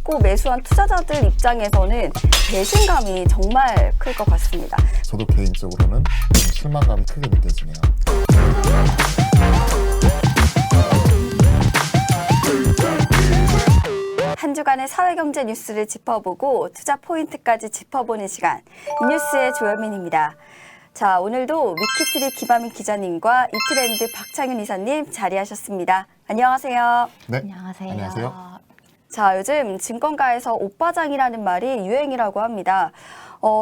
믿고 매수한 투자자들 입장에서는 배신감이 정말 클 것 같습니다. 저도 개인적으로는 좀 실망감이 크게 느껴지네요. 한 주간의 사회경제 뉴스를 짚어보고 투자 포인트까지 짚어보는 시간, 이 뉴스의 조현민입니다. 자, 오늘도 위키트리 김하민 기자님과 이트렌드 박창윤 이사님 자리하셨습니다. 안녕하세요. 네, 안녕하세요. 안녕하세요. 자, 요즘 증권가에서 옷바장이라는 말이 유행이라고 합니다.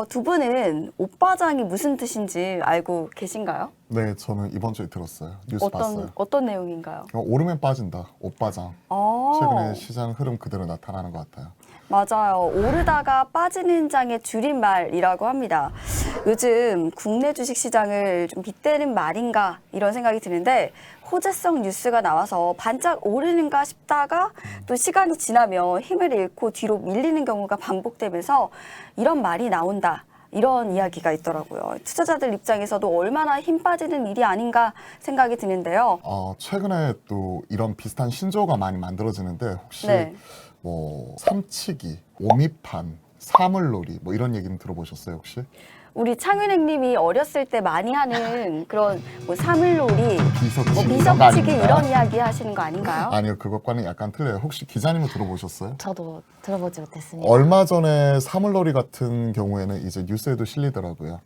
두 분은 옷바장이 무슨 뜻인지 알고 계신가요? 네, 저는 이번 주에 들었어요. 뉴스 봤어요. 어떤 내용인가요? 오르면 빠진다, 옷바장. 최근에 시장 흐름 그대로 나타나는 것 같아요. 맞아요. 오르다가 빠지는 장의 줄임말이라고 합니다. 요즘 국내 주식시장을 좀 빗대는 말인가 이런 생각이 드는데 호재성 뉴스가 나와서 반짝 오르는가 싶다가 또 시간이 지나면 힘을 잃고 뒤로 밀리는 경우가 반복되면서 이런 말이 나온다. 이런 이야기가 있더라고요. 투자자들 입장에서도 얼마나 힘 빠지는 일이 아닌가 생각이 드는데요. 최근에 또 이런 비슷한 신조어가 많이 만들어지는데 혹시 뭐 삼치기, 오미판, 사물놀이 뭐 이런 얘기는 들어보셨어요 혹시? 우리 창윤행님이 어렸을 때 많이 하는 그런 뭐 사물놀이, 비석치기, 비석치기 이런 이야기 하시는 거 아닌가요? 아니요, 그것과는 약간 틀려요. 혹시 기자님은 들어보셨어요? 저도 들어보지 못했습니다. 얼마 전에 사물놀이 같은 경우에는 이제 뉴스에도 실리더라고요.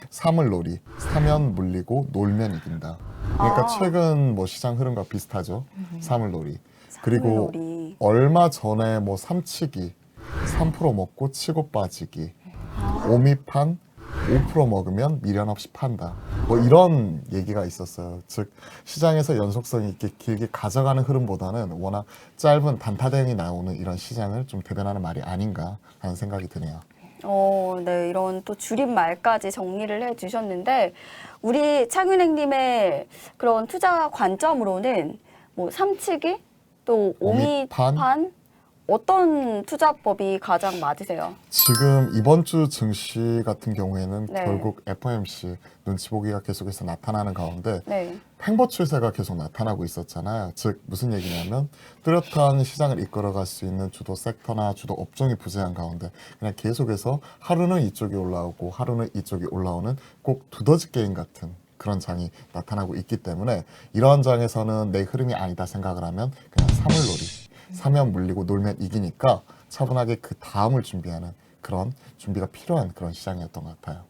사물놀이, 사면 물리고 놀면 이긴다. 그러니까 최근 뭐 시장 흐름과 비슷하죠. 사물놀이. 그리고 사물놀이. 얼마 전에 뭐 삼치기, 3% 먹고 치고 빠지기, 오미판 5% 먹으면 미련 없이 판다. 뭐 이런 얘기가 있었어요. 즉 시장에서 연속성 있게 길게 가져가는 흐름보다는 워낙 짧은 단타 대응이 나오는 이런 시장을 좀 대변하는 말이 아닌가 하는 생각이 드네요. 네, 이런 또 줄임말까지 정리를 해주셨는데 우리 창윤행님의 그런 투자 관점으로는 뭐 삼치기 또 오미판 어떤 투자법이 가장 맞으세요? 지금 이번 주 증시 같은 경우에는 네. 결국 FOMC 눈치 보기가 계속해서 나타나는 가운데 네. 횡보 추세가 계속 나타나고 있었잖아요. 즉 무슨 얘기냐면 뚜렷한 시장을 이끌어갈 수 있는 주도 섹터나 주도 업종이 부재한 가운데 그냥 계속해서 하루는 이쪽이 올라오고 하루는 이쪽이 올라오는 꼭 두더지 게임 같은 그런 장이 나타나고 있기 때문에 이러한 장에서는 내 흐름이 아니다 생각을 하면 그냥 사물놀이, 사면 물리고 놀면 이기니까 차분하게 그 다음을 준비하는 그런 준비가 필요한 그런 시장이었던 것 같아요.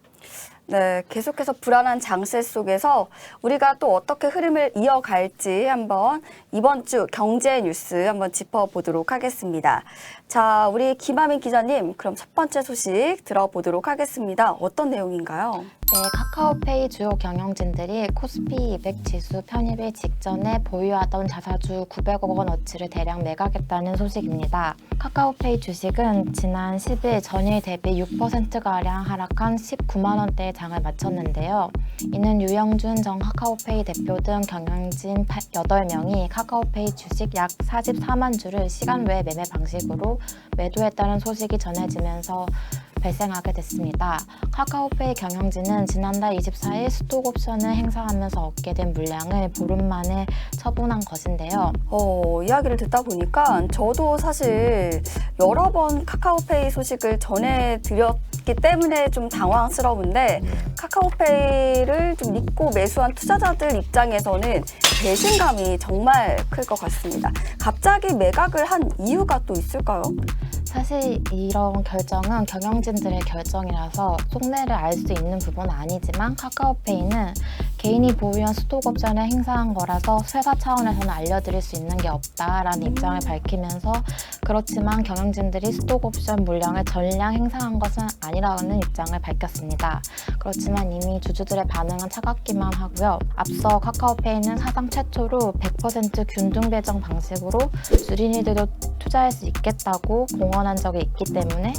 네, 계속해서 불안한 장세 속에서 우리가 또 어떻게 흐름을 이어갈지 한번 이번 주 경제 뉴스 한번 짚어보도록 하겠습니다. 자, 우리 김하민 기자님, 그럼 첫 번째 소식 들어보도록 하겠습니다. 어떤 내용인가요? 네, 카카오페이 주요 경영진들이 코스피 200 지수 편입일 직전에 보유하던 자사주 900억 원어치를 대량 매각했다는 소식입니다. 카카오페이 주식은 지난 10일 전일 대비 6%가량 하락한 19만 원대의 장을 마쳤는데요. 이는 유영준 전 카카오페이 대표 등 경영진 8명이 카카오페이 주식 약 44만 주를 시간 외 매매 방식으로 매도했다는 소식이 전해지면서 발생하게 됐습니다. 카카오페이 경영진은 지난달 24일 스톡옵션을 행사하면서 얻게 된 물량을 보름 만에 처분한 것인데요. 이야기를 듣다 보니까 저도 사실 여러 번 카카오페이 소식을 전해드렸기 때문에 좀 당황스러운데 카카오페이를 좀 믿고 매수한 투자자들 입장에서는 배신감이 정말 클 것 같습니다. 갑자기 매각을 한 이유가 또 있을까요? 사실 이런 결정은 경영진들의 결정이라서 속내를 알 수 있는 부분은 아니지만 카카오페이는 개인이 보유한 스톡옵션을 행사한 거라서 회사 차원에서는 알려드릴 수 있는 게 없다라는 입장을 밝히면서 그렇지만 경영진들이 스톡옵션 물량을 전량 행사한 것은 아니라는 입장을 밝혔습니다. 그렇지만 이미 주주들의 반응은 차갑기만 하고요. 앞서 카카오페이는 사상 최초로 100% 균등 배정 방식으로 주린이들도 투자할 수 있겠다고 공언한 적이 있기 때문에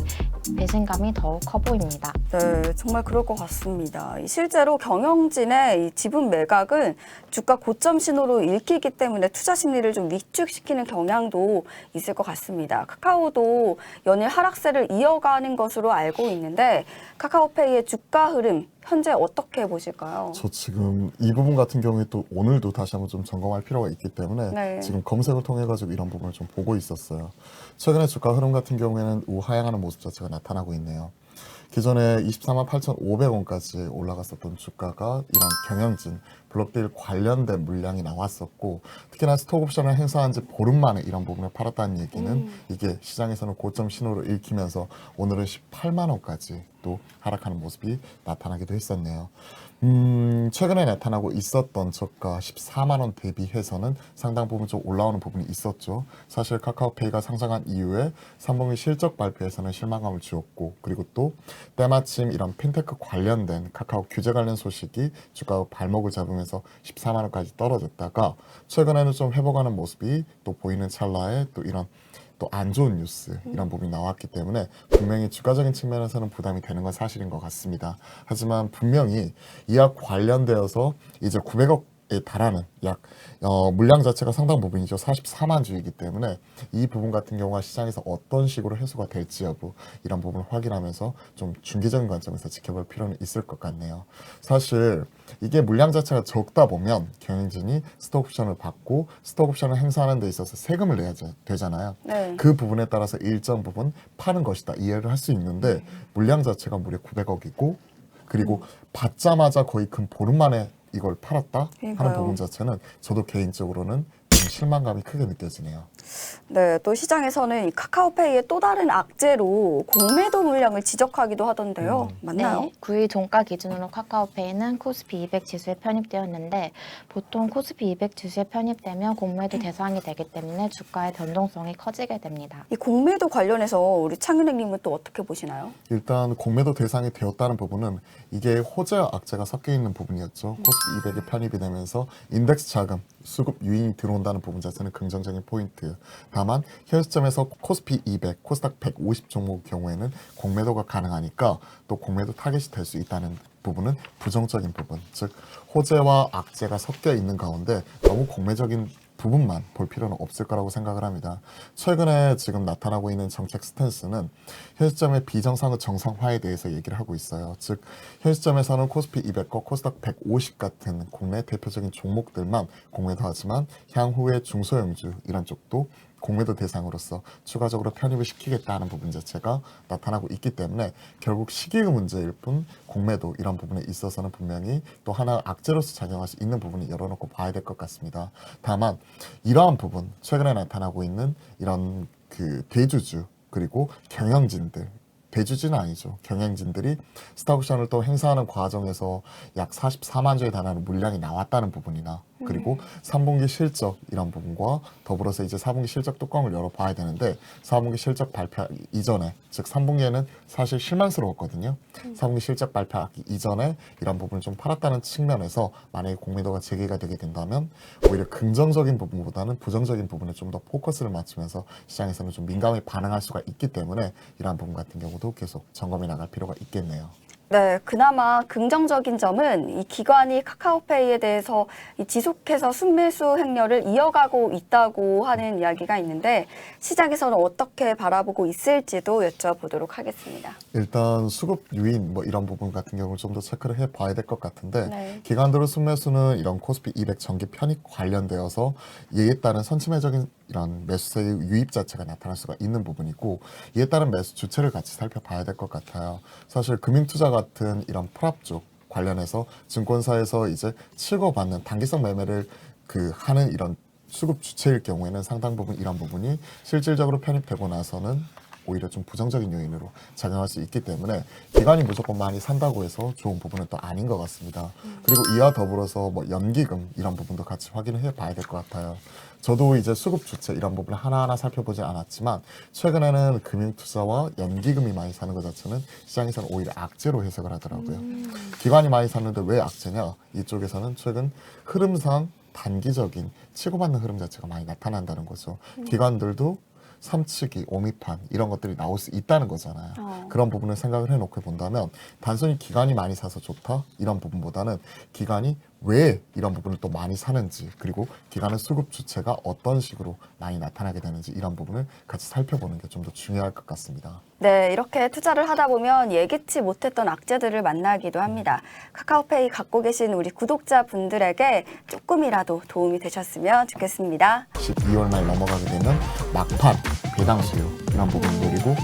배신감이 더욱 커 보입니다. 네, 정말 그럴 것 같습니다. 실제로 경영진의 이 지분 매각은 주가 고점 신호로 읽히기 때문에 투자 심리를 좀 위축시키는 경향도 있을 것 같습니다. 카카오도 연일 하락세를 이어가는 것으로 알고 있는데 카카오페이의 주가 흐름 현재 어떻게 보실까요? 저 지금 이 부분 같은 경우에 또 오늘도 다시 한번 좀 점검할 필요가 있기 때문에 네. 지금 검색을 통해 가지고 이런 부분을 좀 보고 있었어요. 최근에 주가 흐름 같은 경우에는 우하향하는 모습 자체가 나타나고 있네요. 기존에 24만 8,500원까지 올라갔었던 주가가 이런 경영진, 블록딜 관련된 물량이 나왔었고 특히나 스톡옵션을 행사한 지 보름 만에 이런 부분을 팔았다는 얘기는 이게 시장에서는 고점 신호를 읽히면서 오늘은 18만 원까지 또 하락하는 모습이 나타나기도 했었네요. 최근에 나타나고 있었던 저가 14만 원 대비해서는 상당 부분 좀 올라오는 부분이 있었죠. 사실 카카오페이가 상장한 이후에 3분기 실적 발표에서는 실망감을 주었고 그리고 또 때마침 이런 핀테크 관련된 카카오 규제 관련 소식이 주가 발목을 잡으면서 14만 원까지 떨어졌다가 최근에는 좀 회복하는 모습이 또 보이는 찰나에 또 이런 또 안 좋은 뉴스 이런 부분이 나왔기 때문에 분명히 주가적인 측면에서는 부담이 되는 건 사실인 것 같습니다. 하지만 분명히 이와 관련되어서 이제 900억에 달하는 약 물량 자체가 상당 부분이죠. 44만 주이기 때문에 이 부분 같은 경우가 시장에서 어떤 식으로 해소가 될지 여부 이런 부분을 확인하면서 좀 중기적인 관점에서 지켜볼 필요는 있을 것 같네요. 사실 이게 물량 자체가 적다 보면 경영진이 스톡옵션을 받고 스톡옵션을 행사하는 데 있어서 세금을 내야 되잖아요. 네. 그 부분에 따라서 일정 부분 파는 것이다 이해를 할 수 있는데 물량 자체가 무려 900억이고 그리고 받자마자 거의 근 보름 만에 이걸 팔았다 하는 그러니까요. 부분 자체는 저도 개인적으로는 좀 실망감이 크게 느껴지네요. 네, 또 시장에서는 이 카카오페이의 또 다른 악재로 공매도 물량을 지적하기도 하던데요. 맞나요? 네, 9일 종가 기준으로 카카오페이는 코스피 200 지수에 편입되었는데 보통 코스피 200 지수에 편입되면 공매도 대상이 되기 때문에 주가의 변동성이 커지게 됩니다. 이 공매도 관련해서 우리 창윤행님은 또 어떻게 보시나요? 일단 공매도 대상이 되었다는 부분은 이게 호재와 악재가 섞여 있는 부분이었죠. 코스피 200에 편입이 되면서 인덱스 자금, 수급 유인이 들어온다는 부분 자체는 긍정적인 포인트. 다만 현 시점에서 코스피 200, 코스닥 150 종목 경우에는 공매도가 가능하니까 또 공매도 타겟이 될 수 있다는 부분은 부정적인 부분. 즉 호재와 악재가 섞여 있는 가운데 너무 공매적인 부분만 볼 필요는 없을 거라고 생각을 합니다. 최근에 지금 나타나고 있는 정책 스탠스는 현 시점의 비정상의 정상화에 대해서 얘기를 하고 있어요. 즉 현 시점에서는 코스피 200과 코스닥 150 같은 국내 대표적인 종목들만 공매도하지만 향후에 중소형주 이런 쪽도 공매도 대상으로서 추가적으로 편입을 시키겠다는 부분 자체가 나타나고 있기 때문에 결국 시기의 문제일 뿐 공매도 이런 부분에 있어서는 분명히 또 하나 악재로서 작용할 수 있는 부분이 열어놓고 봐야 될 것 같습니다. 다만 이러한 부분 최근에 나타나고 있는 이런 그 대주주 그리고 경영진들 대주주는 아니죠. 경영진들이 스톡옵션을 또 행사하는 과정에서 약 44만 주에 달하는 물량이 나왔다는 부분이나 그리고 3분기 실적 이런 부분과 더불어서 이제 4분기 실적 뚜껑을 열어봐야 되는데 4분기 실적 발표 이전에 즉 3분기에는 사실 실망스러웠거든요. 4분기 실적 발표하기 이전에 이런 부분을 좀 팔았다는 측면에서 만약에 공매도가 재개가 되게 된다면 오히려 긍정적인 부분보다는 부정적인 부분에 좀 더 포커스를 맞추면서 시장에서는 좀 민감히 반응할 수가 있기 때문에 이러한 부분 같은 경우도 계속 점검해 나갈 필요가 있겠네요. 네, 그나마 긍정적인 점은 이 기관이 카카오페이에 대해서 이 지속해서 순매수 행렬을 이어가고 있다고 하는 이야기가 있는데 시장에서는 어떻게 바라보고 있을지도 여쭤보도록 하겠습니다. 일단 수급 유인 뭐 이런 부분 같은 경우를 좀 더 체크를 해봐야 될 것 같은데 네. 기관들의 순매수는 이런 코스피 200 정기 편입 관련되어서 이에 따른 선침해적인 이런 매수세의 유입 자체가 나타날 수가 있는 부분이고 이에 따른 매수 주체를 같이 살펴봐야 될 것 같아요. 사실 금융투자 같은 이런 프랍 쪽 관련해서 증권사에서 이제 치고받는 단기성 매매를 하는 이런 수급 주체일 경우에는 상당 부분 이런 부분이 실질적으로 편입되고 나서는 오히려 좀 부정적인 요인으로 작용할 수 있기 때문에 기관이 무조건 많이 산다고 해서 좋은 부분은 또 아닌 것 같습니다. 그리고 이와 더불어서 뭐 연기금 이런 부분도 같이 확인을 해봐야 될 것 같아요. 저도 이제 수급 주체 이런 부분을 하나하나 살펴보지 않았지만 최근에는 금융투자와 연기금이 많이 사는 것 자체는 시장에서는 오히려 악재로 해석을 하더라고요. 기관이 많이 샀는데 왜 악재냐? 이쪽에서는 최근 흐름상 단기적인 치고받는 흐름 자체가 많이 나타난다는 거죠. 기관들도 삼치기, 오미판 이런 것들이 나올 수 있다는 거잖아요. 그런 부분을 생각을 해놓고 본다면 단순히 기관이 많이 사서 좋다 이런 부분보다는 기관이 왜 이런 부분을 또 많이 사는지, 그리고 기관의 수급 주체가 어떤 식으로 많이 나타나게 되는지 이런 부분을 같이 살펴보는 게 좀 더 중요할 것 같습니다. 네, 이렇게 투자를 하다 보면 예기치 못했던 악재들을 만나기도 합니다. 카카오페이 갖고 계신 우리 구독자분들에게 조금이라도 도움이 되셨으면 좋겠습니다. 12월 말 넘어가게 되면 막판, 배당 수요 이런 부분 노리고